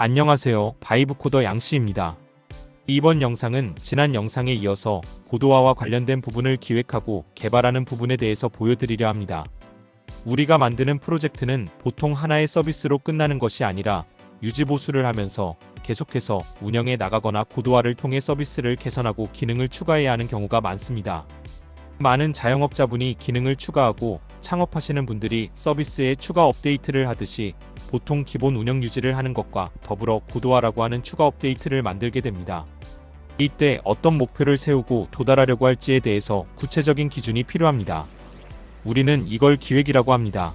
안녕하세요. 바이브코더 양씨입니다. 이번 영상은 지난 영상에 이어서 고도화와 관련된 부분을 기획하고 개발하는 부분에 대해서 보여드리려 합니다. 우리가 만드는 프로젝트는 보통 하나의 서비스로 끝나는 것이 아니라 유지보수를 하면서 계속해서 운영해 나가거나 고도화를 통해 서비스를 개선하고 기능을 추가해야 하는 경우가 많습니다. 많은 자영업자분이 기능을 추가하고 창업하시는 분들이 서비스에 추가 업데이트를 하듯이 보통 기본 운영 유지를 하는 것과 더불어 고도화라고 하는 추가 업데이트를 만들게 됩니다. 이때 어떤 목표를 세우고 도달하려고 할지에 대해서 구체적인 기준이 필요합니다. 우리는 이걸 기획이라고 합니다.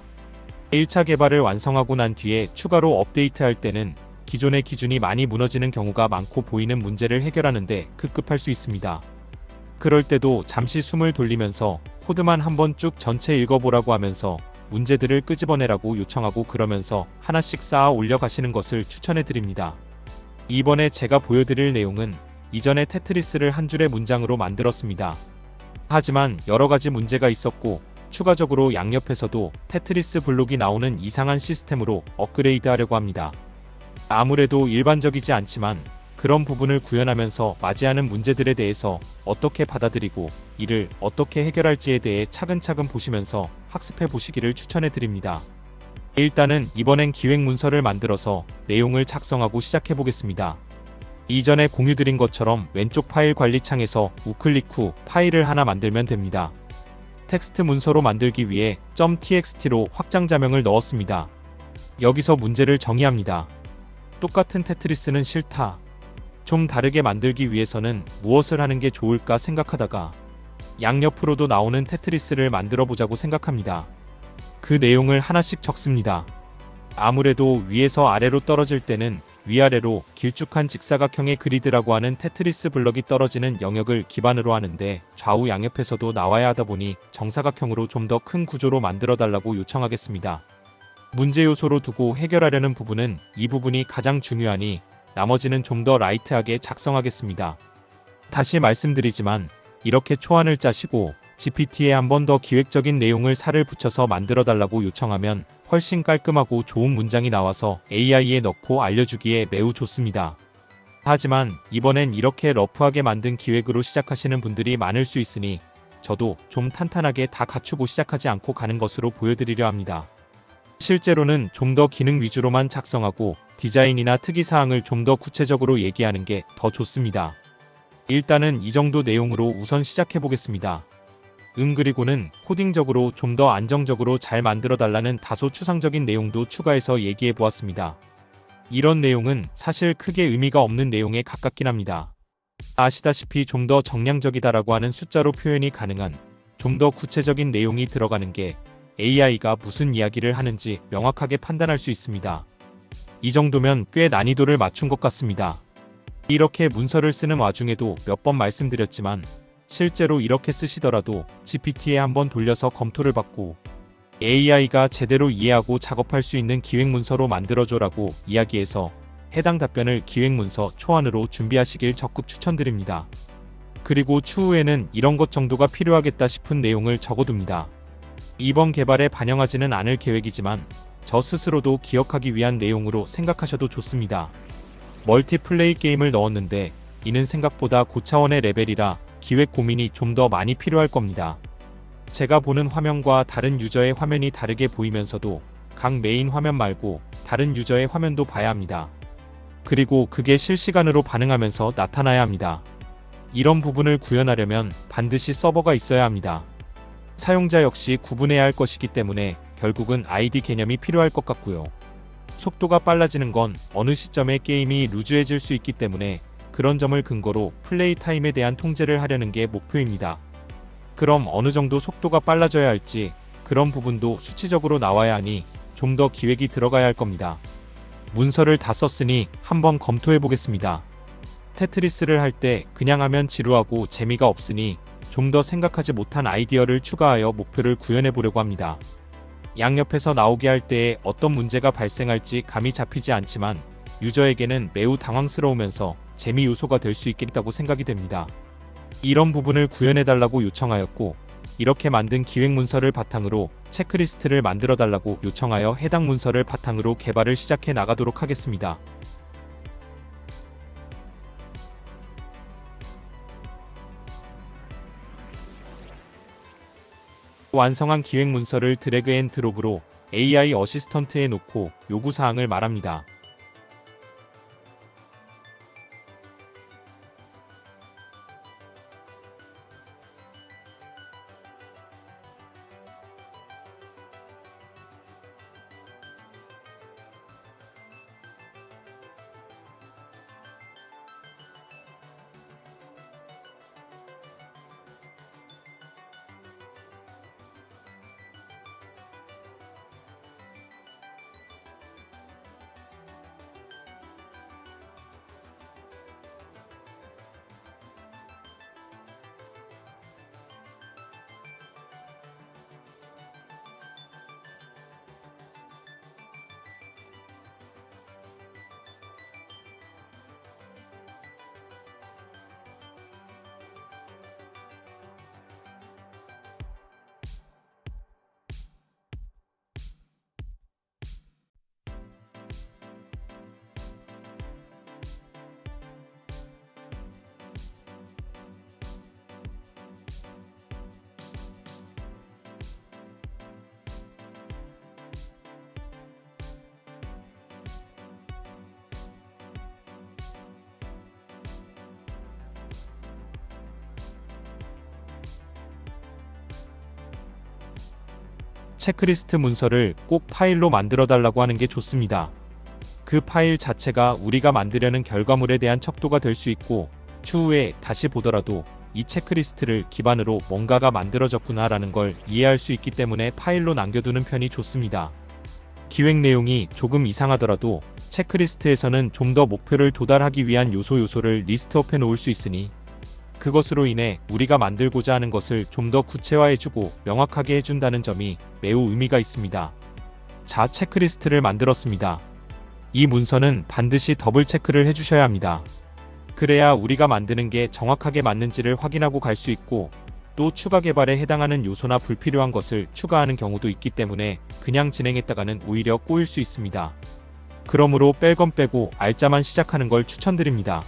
1차 개발을 완성하고 난 뒤에 추가로 업데이트할 때는 기존의 기준이 많이 무너지는 경우가 많고 보이는 문제를 해결하는 데 급급할 수 있습니다. 그럴 때도 잠시 숨을 돌리면서 코드만 한번 쭉 전체 읽어보라고 하면서 문제들을 끄집어내라고 요청하고 그러면서 하나씩 쌓아 올려가시는 것을 추천해드립니다. 이번에 제가 보여드릴 내용은 이전에 테트리스를 한 줄의 문장으로 만들었습니다. 하지만 여러가지 문제가 있었고 추가적으로 양옆에서도 테트리스 블록이 나오는 이상한 시스템으로 업그레이드 하려고 합니다. 아무래도 일반적이지 않지만 그런 부분을 구현하면서 맞이하는 문제들에 대해서 어떻게 받아들이고 이를 어떻게 해결할지에 대해 차근차근 보시면서 학습해 보시기를 추천해 드립니다. 일단은 이번엔 기획 문서를 만들어서 내용을 작성하고 시작해 보겠습니다. 이전에 공유드린 것처럼 왼쪽 파일 관리 창에서 우클릭 후 파일을 하나 만들면 됩니다. 텍스트 문서로 만들기 위해 .txt로 확장 자명을 넣었습니다. 여기서 문제를 정의합니다. 똑같은 테트리스는 싫다. 좀 다르게 만들기 위해서는 무엇을 하는 게 좋을까 생각하다가 양옆으로도 나오는 테트리스를 만들어 보자고 생각합니다. 그 내용을 하나씩 적습니다. 아무래도 위에서 아래로 떨어질 때는 위아래로 길쭉한 직사각형의 그리드라고 하는 테트리스 블럭이 떨어지는 영역을 기반으로 하는데 좌우 양옆에서도 나와야 하다 보니 정사각형으로 좀 더 큰 구조로 만들어 달라고 요청하겠습니다. 문제 요소로 두고 해결하려는 부분은 이 부분이 가장 중요하니 나머지는 좀 더 라이트하게 작성하겠습니다. 다시 말씀드리지만 이렇게 초안을 짜시고 GPT에 한 번 더 기획적인 내용을 살을 붙여서 만들어 달라고 요청하면 훨씬 깔끔하고 좋은 문장이 나와서 AI에 넣고 알려주기에 매우 좋습니다. 하지만 이번엔 이렇게 러프하게 만든 기획으로 시작하시는 분들이 많을 수 있으니 저도 좀 탄탄하게 다 갖추고 시작하지 않고 가는 것으로 보여드리려 합니다. 실제로는 좀 더 기능 위주로만 작성하고 디자인이나 특이사항을 좀 더 구체적으로 얘기하는 게 더 좋습니다. 일단은 이 정도 내용으로 우선 시작해 보겠습니다. 그리고는 코딩적으로 좀 더 안정적으로 잘 만들어 달라는 다소 추상적인 내용도 추가해서 얘기해 보았습니다. 이런 내용은 사실 크게 의미가 없는 내용에 가깝긴 합니다. 아시다시피 좀 더 정량적이다라고 하는 숫자로 표현이 가능한 좀 더 구체적인 내용이 들어가는 게 AI가 무슨 이야기를 하는지 명확하게 판단할 수 있습니다. 이 정도면 꽤 난이도를 맞춘 것 같습니다. 이렇게 문서를 쓰는 와중에도 몇 번 말씀드렸지만 실제로 이렇게 쓰시더라도 GPT에 한번 돌려서 검토를 받고 AI가 제대로 이해하고 작업할 수 있는 기획문서로 만들어줘라고 이야기해서 해당 답변을 기획문서 초안으로 준비하시길 적극 추천드립니다. 그리고 추후에는 이런 것 정도가 필요하겠다 싶은 내용을 적어둡니다. 이번 개발에 반영하지는 않을 계획이지만 저 스스로도 기억하기 위한 내용으로 생각하셔도 좋습니다. 멀티플레이 게임을 넣었는데 이는 생각보다 고차원의 레벨이라 기획 고민이 좀 더 많이 필요할 겁니다. 제가 보는 화면과 다른 유저의 화면이 다르게 보이면서도 각 메인 화면 말고 다른 유저의 화면도 봐야 합니다. 그리고 그게 실시간으로 반응하면서 나타나야 합니다. 이런 부분을 구현하려면 반드시 서버가 있어야 합니다. 사용자 역시 구분해야 할 것이기 때문에 결국은 아이디 개념이 필요할 것 같고요. 속도가 빨라지는 건 어느 시점에 게임이 루즈해질 수 있기 때문에 그런 점을 근거로 플레이 타임에 대한 통제를 하려는 게 목표입니다. 그럼 어느 정도 속도가 빨라져야 할지 그런 부분도 수치적으로 나와야 하니 좀 더 기획이 들어가야 할 겁니다. 문서를 다 썼으니 한번 검토해 보겠습니다. 테트리스를 할 때 그냥 하면 지루하고 재미가 없으니 좀 더 생각하지 못한 아이디어를 추가하여 목표를 구현해 보려고 합니다. 양옆에서 나오게 할 때에 어떤 문제가 발생할지 감이 잡히지 않지만 유저에게는 매우 당황스러우면서 재미 요소가 될 수 있겠다고 생각이 됩니다. 이런 부분을 구현해달라고 요청하였고 이렇게 만든 기획 문서를 바탕으로 체크리스트를 만들어 달라고 요청하여 해당 문서를 바탕으로 개발을 시작해 나가도록 하겠습니다. 완성한 기획 문서를 드래그 앤 드롭으로 AI 어시스턴트에 놓고 요구사항을 말합니다. 체크리스트 문서를 꼭 파일로 만들어 달라고 하는 게 좋습니다. 그 파일 자체가 우리가 만들려는 결과물에 대한 척도가 될 수 있고 추후에 다시 보더라도 이 체크리스트를 기반으로 뭔가가 만들어졌구나라는 걸 이해할 수 있기 때문에 파일로 남겨두는 편이 좋습니다. 기획 내용이 조금 이상하더라도 체크리스트에서는 좀 더 목표를 도달하기 위한 요소를 리스트업해 놓을 수 있으니 그것으로 인해 우리가 만들고자 하는 것을 좀 더 구체화해주고 명확하게 해준다는 점이 매우 의미가 있습니다. 자, 체크리스트를 만들었습니다. 이 문서는 반드시 더블 체크를 해주셔야 합니다. 그래야 우리가 만드는 게 정확하게 맞는지를 확인하고 갈 수 있고 또 추가 개발에 해당하는 요소나 불필요한 것을 추가하는 경우도 있기 때문에 그냥 진행했다가는 오히려 꼬일 수 있습니다. 그러므로 뺄 건 빼고 알짜만 시작하는 걸 추천드립니다.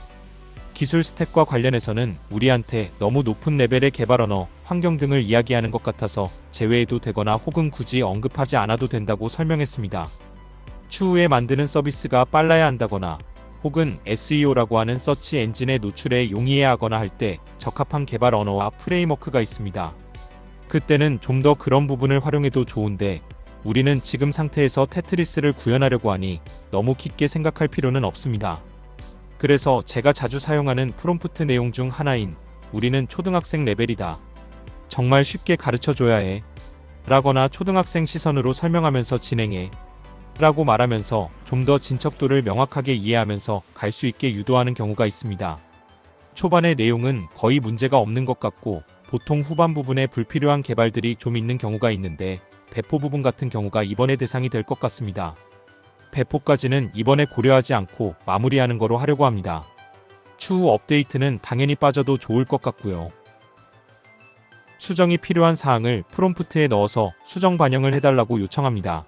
기술 스택과 관련해서는 우리한테 너무 높은 레벨의 개발 언어, 환경 등을 이야기하는 것 같아서 제외해도 되거나 혹은 굳이 언급하지 않아도 된다고 설명했습니다. 추후에 만드는 서비스가 빨라야 한다거나 혹은 SEO라고 하는 서치 엔진의 노출에 용이해야 하거나 할 때 적합한 개발 언어와 프레임워크가 있습니다. 그때는 좀 더 그런 부분을 활용해도 좋은데 우리는 지금 상태에서 테트리스를 구현하려고 하니 너무 깊게 생각할 필요는 없습니다. 그래서 제가 자주 사용하는 프롬프트 내용 중 하나인 우리는 초등학생 레벨이다. 정말 쉽게 가르쳐줘야 해. 라거나 초등학생 시선으로 설명하면서 진행해. 라고 말하면서 좀 더 진척도를 명확하게 이해하면서 갈 수 있게 유도하는 경우가 있습니다. 초반의 내용은 거의 문제가 없는 것 같고 보통 후반 부분에 불필요한 개발들이 좀 있는 경우가 있는데 배포 부분 같은 경우가 이번의 대상이 될 것 같습니다. 배포까지는 이번에 고려하지 않고 마무리하는 거로 하려고 합니다. 추후 업데이트는 당연히 빠져도 좋을 것 같고요. 수정이 필요한 사항을 프롬프트에 넣어서 수정 반영을 해달라고 요청합니다.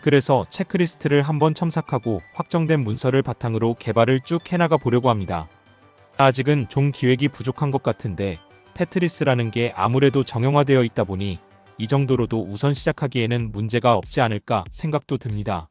그래서 체크리스트를 한번 첨삭하고 확정된 문서를 바탕으로 개발을 쭉 해나가 보려고 합니다. 아직은 좀 기획이 부족한 것 같은데 테트리스라는 게 아무래도 정형화되어 있다 보니 이 정도로도 우선 시작하기에는 문제가 없지 않을까 생각도 듭니다.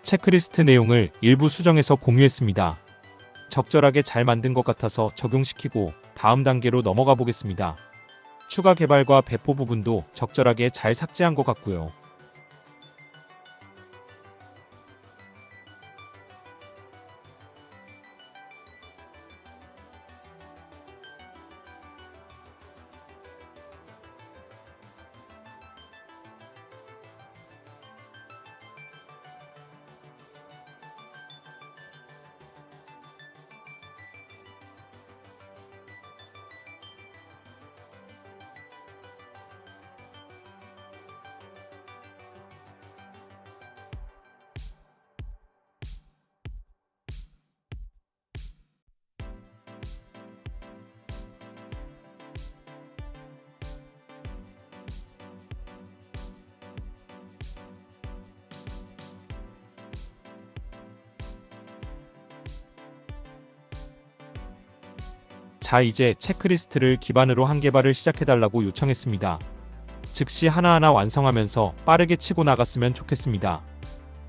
체크리스트 내용을 일부 수정해서 공유했습니다. 적절하게 잘 만든 것 같아서 적용시키고 다음 단계로 넘어가 보겠습니다. 추가 개발과 배포 부분도 적절하게 잘 삭제한 것 같고요. 자, 이제 체크리스트를 기반으로 한 개발을 시작해달라고 요청했습니다. 즉시 하나하나 완성하면서 빠르게 치고 나갔으면 좋겠습니다.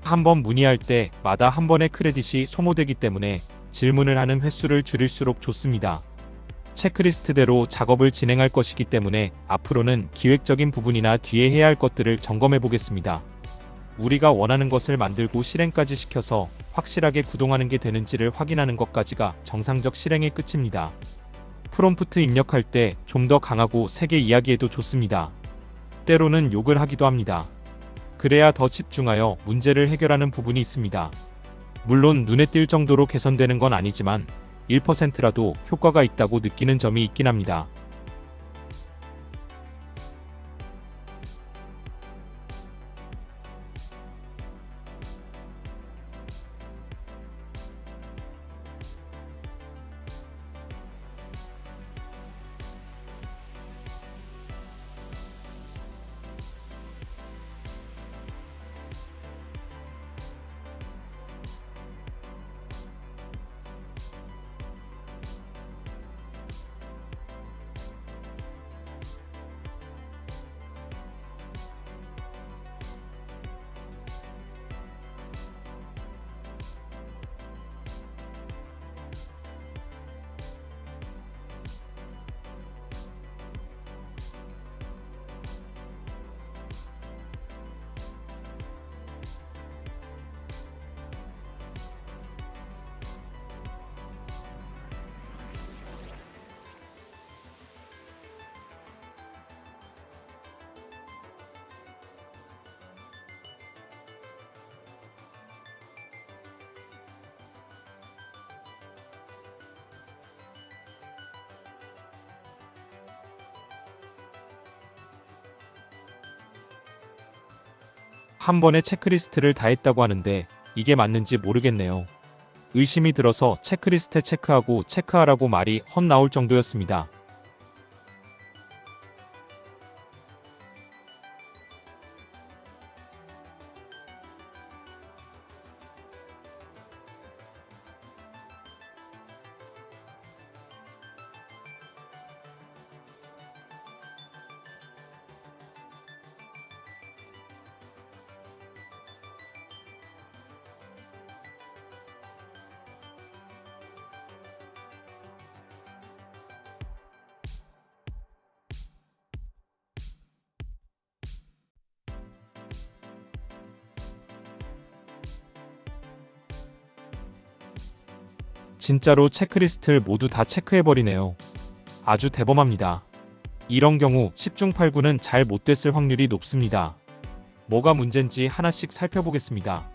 한번 문의할 때마다 한 번의 크레딧이 소모되기 때문에 질문을 하는 횟수를 줄일수록 좋습니다. 체크리스트대로 작업을 진행할 것이기 때문에 앞으로는 기획적인 부분이나 뒤에 해야 할 것들을 점검해 보겠습니다. 우리가 원하는 것을 만들고 실행까지 시켜서 확실하게 구동하는 게 되는지를 확인하는 것까지가 정상적 실행의 끝입니다. 프롬프트 입력할 때 좀 더 강하고 세게 이야기해도 좋습니다. 때로는 욕을 하기도 합니다. 그래야 더 집중하여 문제를 해결하는 부분이 있습니다. 물론 눈에 띌 정도로 개선되는 건 아니지만 1%라도 효과가 있다고 느끼는 점이 있긴 합니다. 한 번에 체크리스트를 다 했다고 하는데 이게 맞는지 모르겠네요. 의심이 들어서 체크리스트에 체크하고 체크하라고 말이 헛나올 정도였습니다. 진짜로 체크리스트를 모두 다 체크해버리네요. 아주 대범합니다. 이런 경우 10중 8구는 잘 못됐을 확률이 높습니다. 뭐가 문제인지 하나씩 살펴보겠습니다.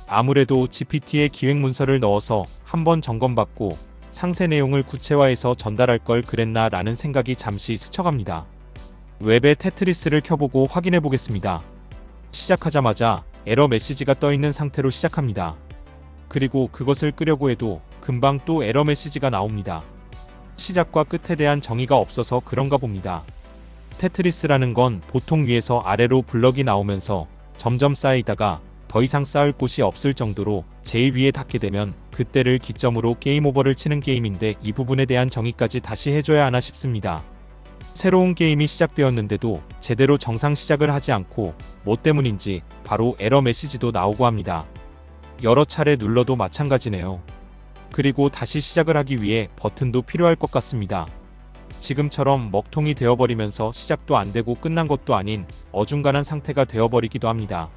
아무래도 GPT에 기획문서를 넣어서 한번 점검받고 상세 내용을 구체화해서 전달할 걸 그랬나 라는 생각이 잠시 스쳐갑니다. 웹에 테트리스를 켜보고 확인해 보겠습니다. 시작하자마자 에러 메시지가 떠있는 상태로 시작합니다. 그리고 그것을 끄려고 해도 금방 또 에러 메시지가 나옵니다. 시작과 끝에 대한 정의가 없어서 그런가 봅니다. 테트리스라는 건 보통 위에서 아래로 블럭이 나오면서 점점 쌓이다가 더 이상 쌓을 곳이 없을 정도로 제일 위에 닿게 되면 그때를 기점으로 게임 오버를 치는 게임인데 이 부분에 대한 정의까지 다시 해줘야 하나 싶습니다. 새로운 게임이 시작되었는데도 제대로 정상 시작을 하지 않고 뭐 때문인지 바로 에러 메시지도 나오고 합니다. 여러 차례 눌러도 마찬가지네요. 그리고 다시 시작을 하기 위해 버튼도 필요할 것 같습니다. 지금처럼 먹통이 되어버리면서 시작도 안 되고 끝난 것도 아닌 어중간한 상태가 되어버리기도 합니다.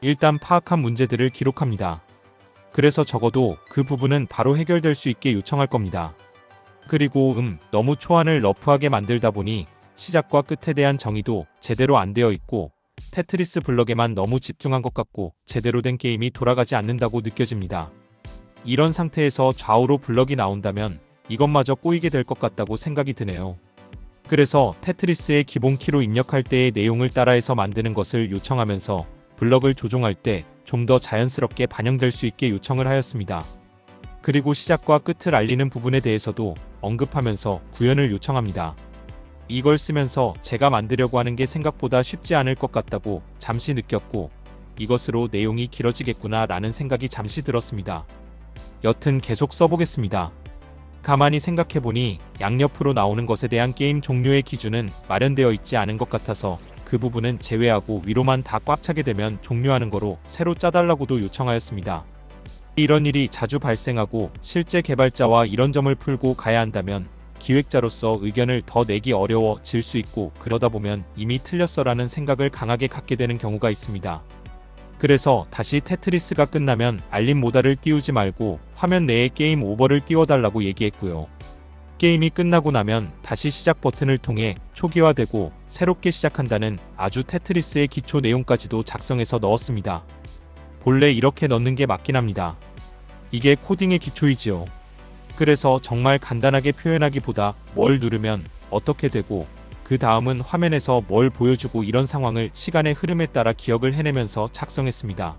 일단 파악한 문제들을 기록합니다. 그래서 적어도 그 부분은 바로 해결될 수 있게 요청할 겁니다. 그리고 너무 초안을 러프하게 만들다 보니 시작과 끝에 대한 정의도 제대로 안 되어 있고 테트리스 블럭에만 너무 집중한 것 같고 제대로 된 게임이 돌아가지 않는다고 느껴집니다. 이런 상태에서 좌우로 블럭이 나온다면 이것마저 꼬이게 될 것 같다고 생각이 드네요. 그래서 테트리스의 기본 키로 입력할 때의 내용을 따라해서 만드는 것을 요청하면서 블럭을 조종할 때 좀 더 자연스럽게 반영될 수 있게 요청을 하였습니다. 그리고 시작과 끝을 알리는 부분에 대해서도 언급하면서 구현을 요청합니다. 이걸 쓰면서 제가 만들려고 하는 게 생각보다 쉽지 않을 것 같다고 잠시 느꼈고 이것으로 내용이 길어지겠구나 라는 생각이 잠시 들었습니다. 여튼 계속 써보겠습니다. 가만히 생각해보니 양옆으로 나오는 것에 대한 게임 종료의 기준은 마련되어 있지 않은 것 같아서 그 부분은 제외하고 위로만 다 꽉 차게 되면 종료하는 거로 새로 짜달라고도 요청하였습니다. 이런 일이 자주 발생하고 실제 개발자와 이런 점을 풀고 가야 한다면 기획자로서 의견을 더 내기 어려워질 수 있고 그러다 보면 이미 틀렸어라는 생각을 강하게 갖게 되는 경우가 있습니다. 그래서 다시 테트리스가 끝나면 알림 모달을 띄우지 말고 화면 내에 게임 오버를 띄워달라고 얘기했고요. 게임이 끝나고 나면 다시 시작 버튼을 통해 초기화되고 새롭게 시작한다는 아주 테트리스의 기초 내용까지도 작성해서 넣었습니다. 본래 이렇게 넣는 게 맞긴 합니다. 이게 코딩의 기초이지요. 그래서 정말 간단하게 표현하기보다 뭘 누르면 어떻게 되고 그 다음은 화면에서 뭘 보여주고 이런 상황을 시간의 흐름에 따라 기억을 해내면서 작성했습니다.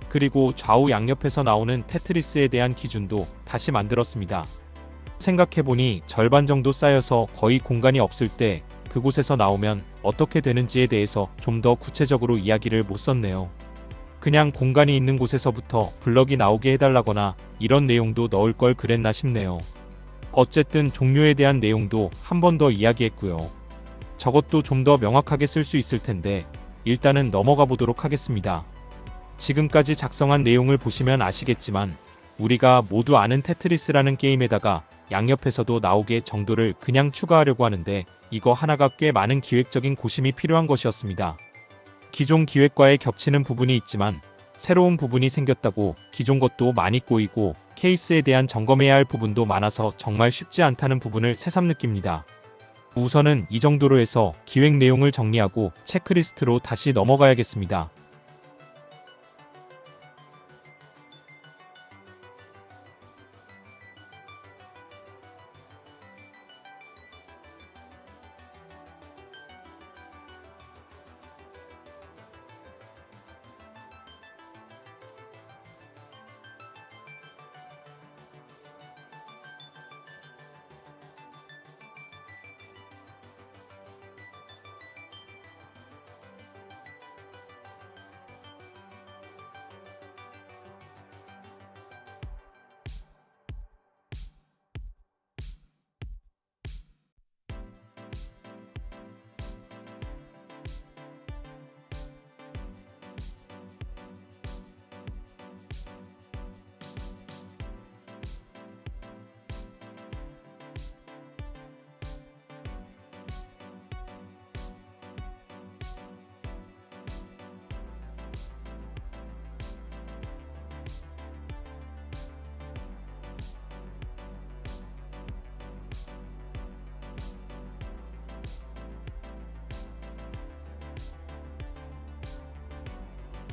그리고 좌우 양옆에서 나오는 테트리스에 대한 기준도 다시 만들었습니다. 생각해보니 절반 정도 쌓여서 거의 공간이 없을 때 그곳에서 나오면 어떻게 되는지에 대해서 좀 더 구체적으로 이야기를 못 썼네요. 그냥 공간이 있는 곳에서부터 블럭이 나오게 해달라거나 이런 내용도 넣을 걸 그랬나 싶네요. 어쨌든 종료에 대한 내용도 한 번 더 이야기했고요. 저것도 좀 더 명확하게 쓸 수 있을 텐데 일단은 넘어가 보도록 하겠습니다. 지금까지 작성한 내용을 보시면 아시겠지만 우리가 모두 아는 테트리스라는 게임에다가 양옆에서도 나오게 정도를 그냥 추가하려고 하는데 이거 하나가 꽤 많은 기획적인 고심이 필요한 것이었습니다. 기존 기획과의 겹치는 부분이 있지만 새로운 부분이 생겼다고 기존 것도 많이 꼬이고 케이스에 대한 점검해야 할 부분도 많아서 정말 쉽지 않다는 부분을 새삼 느낍니다. 우선은 이 정도로 해서 기획 내용을 정리하고 체크리스트로 다시 넘어가야겠습니다.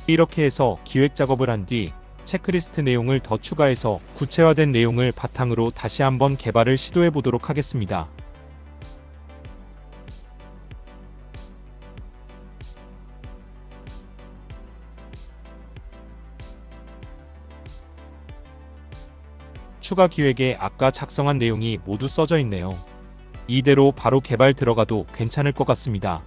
이렇게 해서 기획 작업을 한 뒤 체크리스트 내용을 더 추가해서 구체화된 내용을 바탕으로 다시 한번 개발을 시도해 보도록 하겠습니다. 추가 기획에 아까 작성한 내용이 모두 써져 있네요. 이대로 바로 개발 들어가도 괜찮을 것 같습니다.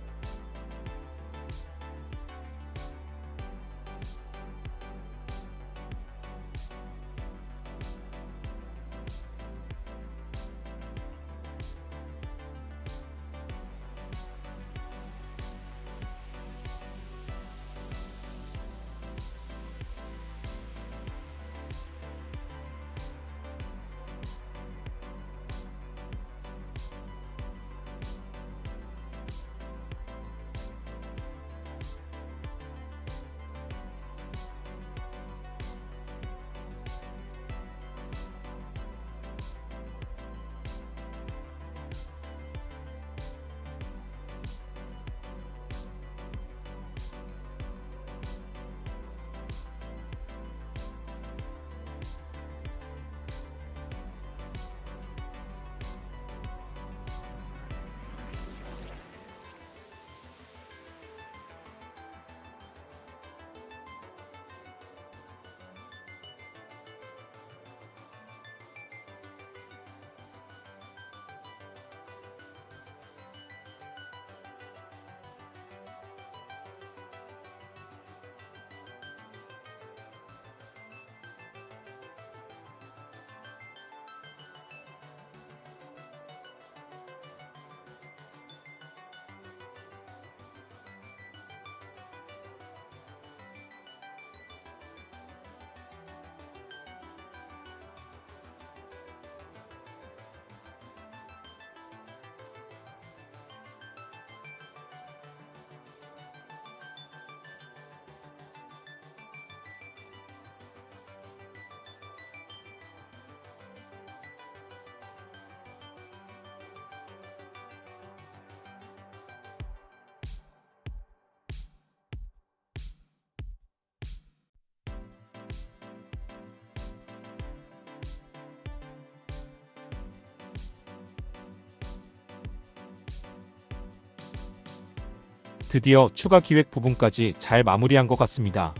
드디어 추가 기획 부분까지 잘 마무리한 것 같습니다.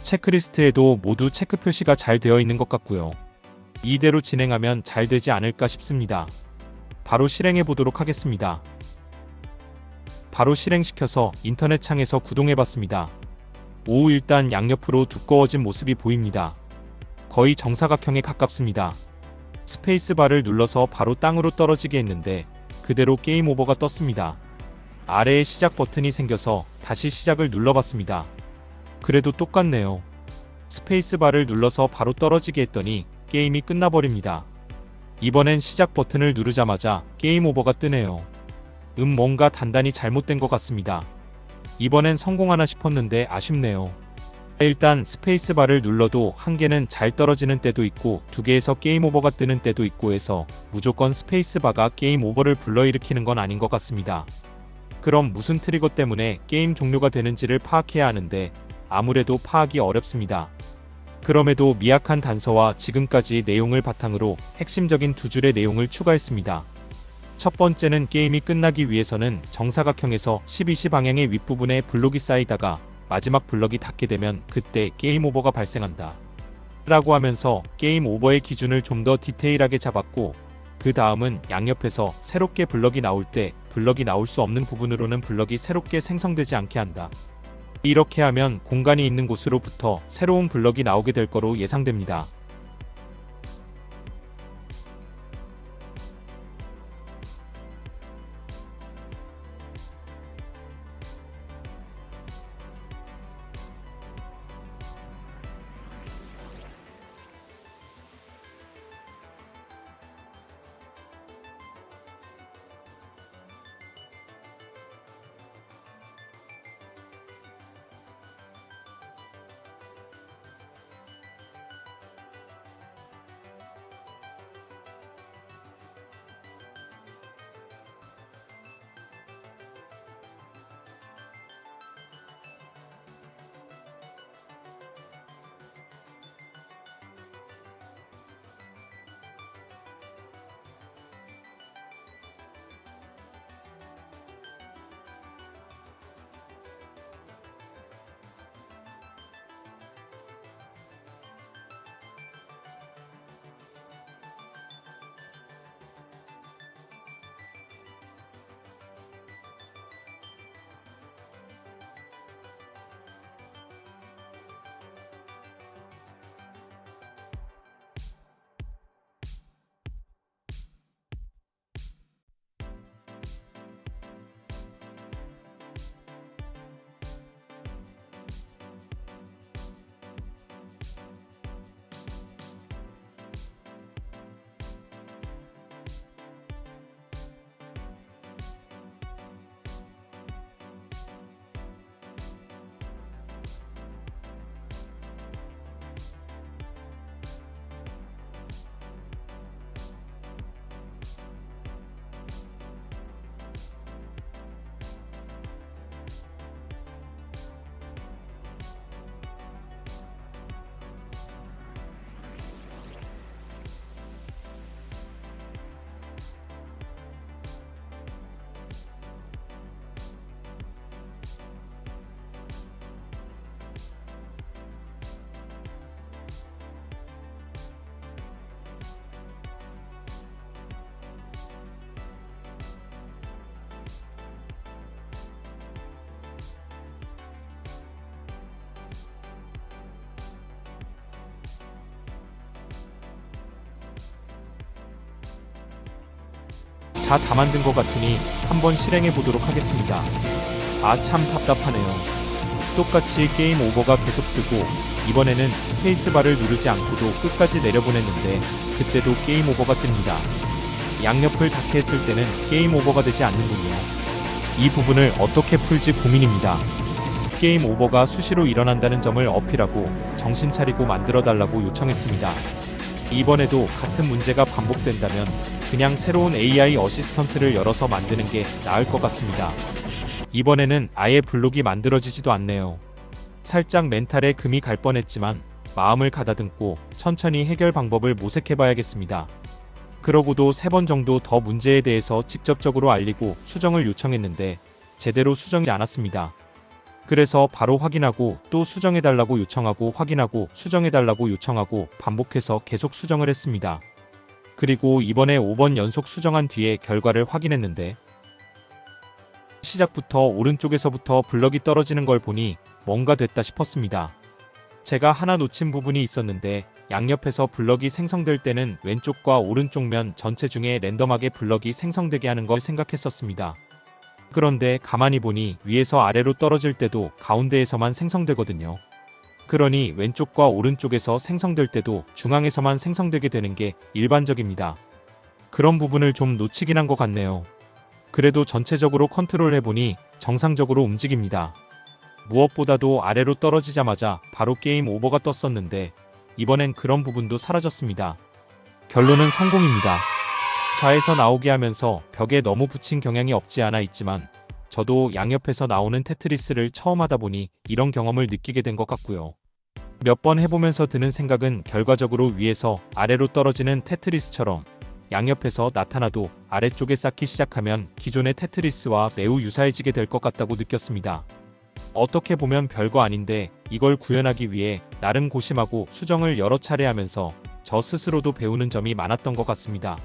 체크리스트에도 모두 체크 표시가 잘 되어 있는 것 같고요. 이대로 진행하면 잘 되지 않을까 싶습니다. 바로 실행해 보도록 하겠습니다. 바로 실행시켜서 인터넷 창에서 구동해 봤습니다. 오, 일단 양옆으로 두꺼워진 모습이 보입니다. 거의 정사각형에 가깝습니다. 스페이스바를 눌러서 바로 땅으로 떨어지게 했는데 그대로 게임 오버가 떴습니다. 아래에 시작 버튼이 생겨서 다시 시작을 눌러봤습니다. 그래도 똑같네요. 스페이스바를 눌러서 바로 떨어지게 했더니 게임이 끝나버립니다. 이번엔 시작 버튼을 누르자마자 게임 오버가 뜨네요. 뭔가 단단히 잘못된 것 같습니다. 이번엔 성공하나 싶었는데 아쉽네요. 일단 스페이스바를 눌러도 한 개는 잘 떨어지는 때도 있고 두 개에서 게임 오버가 뜨는 때도 있고 해서 무조건 스페이스바가 게임 오버를 불러일으키는 건 아닌 것 같습니다. 그럼 무슨 트리거 때문에 게임 종료가 되는지를 파악해야 하는데 아무래도 파악이 어렵습니다. 그럼에도 미약한 단서와 지금까지 내용을 바탕으로 핵심적인 두 줄의 내용을 추가했습니다. 첫 번째는 게임이 끝나기 위해서는 정사각형에서 12시 방향의 윗부분에 블록이 쌓이다가 마지막 블럭이 닿게 되면 그때 게임 오버가 발생한다. 라고 하면서 게임 오버의 기준을 좀 더 디테일하게 잡았고 그 다음은 양옆에서 새롭게 블럭이 나올 때 블럭이 나올 수 없는 부분으로는 블럭이 새롭게 생성되지 않게 한다. 이렇게 하면 공간이 있는 곳으로부터 새로운 블럭이 나오게 될 거로 예상됩니다. 다 만든 것 같으니 한번 실행해 보도록 하겠습니다. 아, 참 답답하네요. 똑같이 게임 오버가 계속 뜨고 이번에는 스페이스바를 누르지 않고도 끝까지 내려보냈는데 그때도 게임 오버가 뜹니다. 양옆을 닿게 했을 때는 게임 오버가 되지 않는군요. 이 부분을 어떻게 풀지 고민입니다. 게임 오버가 수시로 일어난다는 점을 어필하고 정신 차리고 만들어 달라고 요청했습니다. 이번에도 같은 문제가 반복된다면 그냥 새로운 AI 어시스턴트를 열어서 만드는 게 나을 것 같습니다. 이번에는 아예 블록이 만들어지지도 않네요. 살짝 멘탈에 금이 갈 뻔했지만 마음을 가다듬고 천천히 해결 방법을 모색해봐야겠습니다. 그러고도 3번 정도 더 문제에 대해서 직접적으로 알리고 수정을 요청했는데 제대로 수정이 않았습니다. 그래서 바로 확인하고 또 수정해달라고 요청하고 확인하고 수정해달라고 요청하고 반복해서 계속 수정을 했습니다. 그리고 이번에 5번 연속 수정한 뒤에 결과를 확인했는데 시작부터 오른쪽에서부터 블럭이 떨어지는 걸 보니 뭔가 됐다 싶었습니다. 제가 하나 놓친 부분이 있었는데 양옆에서 블럭이 생성될 때는 왼쪽과 오른쪽 면 전체 중에 랜덤하게 블럭이 생성되게 하는 걸 생각했었습니다. 그런데 가만히 보니 위에서 아래로 떨어질 때도 가운데에서만 생성되거든요. 그러니 왼쪽과 오른쪽에서 생성될 때도 중앙에서만 생성되게 되는 게 일반적입니다. 그런 부분을 좀 놓치긴 한 것 같네요. 그래도 전체적으로 컨트롤해보니 정상적으로 움직입니다. 무엇보다도 아래로 떨어지자마자 바로 게임 오버가 떴었는데 이번엔 그런 부분도 사라졌습니다. 결론은 성공입니다. 좌에서 나오게 하면서 벽에 너무 붙인 경향이 없지 않아 있지만 저도 양옆에서 나오는 테트리스를 처음 하다 보니 이런 경험을 느끼게 된 것 같고요. 몇 번 해보면서 드는 생각은 결과적으로 위에서 아래로 떨어지는 테트리스처럼 양옆에서 나타나도 아래쪽에 쌓기 시작하면 기존의 테트리스와 매우 유사해지게 될 것 같다고 느꼈습니다. 어떻게 보면 별거 아닌데 이걸 구현하기 위해 나름 고심하고 수정을 여러 차례 하면서 저 스스로도 배우는 점이 많았던 것 같습니다.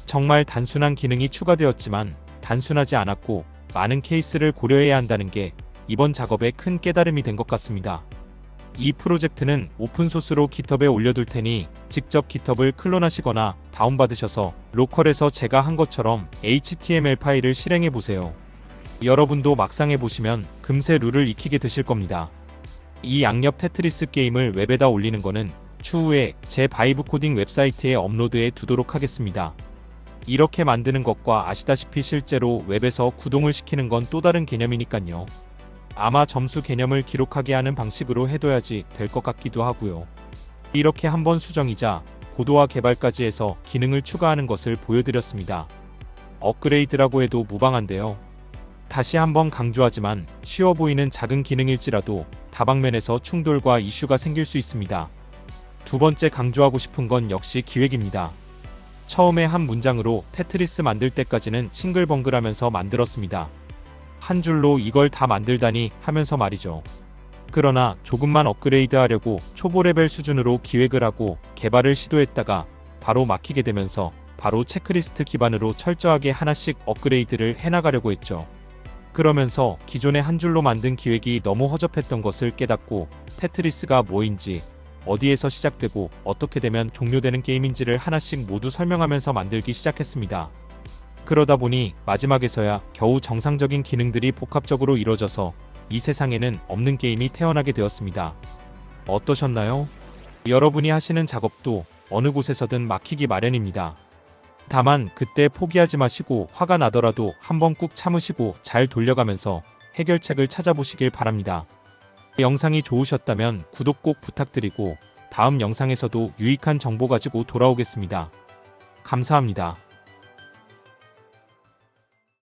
정말 단순한 기능이 추가되었지만 단순하지 않았고 많은 케이스를 고려해야 한다는 게 이번 작업의 큰 깨달음이 된 것 같습니다. 이 프로젝트는 오픈소스로 깃허브에 올려둘 테니 직접 깃허브를 클론하시거나 다운받으셔서 로컬에서 제가 한 것처럼 HTML 파일을 실행해보세요. 여러분도 막상 해보시면 금세 룰을 익히게 되실 겁니다. 이 양옆 테트리스 게임을 웹에다 올리는 거는 추후에 제 바이브 코딩 웹사이트에 업로드해 두도록 하겠습니다. 이렇게 만드는 것과 아시다시피 실제로 웹에서 구동을 시키는 건 또 다른 개념이니깐요. 아마 점수 개념을 기록하게 하는 방식으로 해둬야지 될 것 같기도 하고요. 이렇게 한번 수정이자 고도화 개발까지 해서 기능을 추가하는 것을 보여드렸습니다. 업그레이드라고 해도 무방한데요. 다시 한번 강조하지만 쉬워 보이는 작은 기능일지라도 다방면에서 충돌과 이슈가 생길 수 있습니다. 두 번째 강조하고 싶은 건 역시 기획입니다. 처음에 한 문장으로 테트리스 만들 때까지는 싱글벙글하면서 만들었습니다. 한 줄로 이걸 다 만들다니 하면서 말이죠. 그러나 조금만 업그레이드 하려고 초보 레벨 수준으로 기획을 하고 개발을 시도했다가 바로 막히게 되면서 바로 체크리스트 기반으로 철저하게 하나씩 업그레이드를 해나가려고 했죠. 그러면서 기존에 한 줄로 만든 기획이 너무 허접했던 것을 깨닫고 테트리스가 뭐인지 어디에서 시작되고 어떻게 되면 종료되는 게임인지를 하나씩 모두 설명하면서 만들기 시작했습니다. 그러다 보니 마지막에서야 겨우 정상적인 기능들이 복합적으로 이루어져서 이 세상에는 없는 게임이 태어나게 되었습니다. 어떠셨나요? 여러분이 하시는 작업도 어느 곳에서든 막히기 마련입니다. 다만 그때 포기하지 마시고 화가 나더라도 한번 꾹 참으시고 잘 돌려가면서 해결책을 찾아보시길 바랍니다. 영상이 좋으셨다면 구독 꼭 부탁드리고 다음 영상에서도 유익한 정보 가지고 돌아오겠습니다. 감사합니다.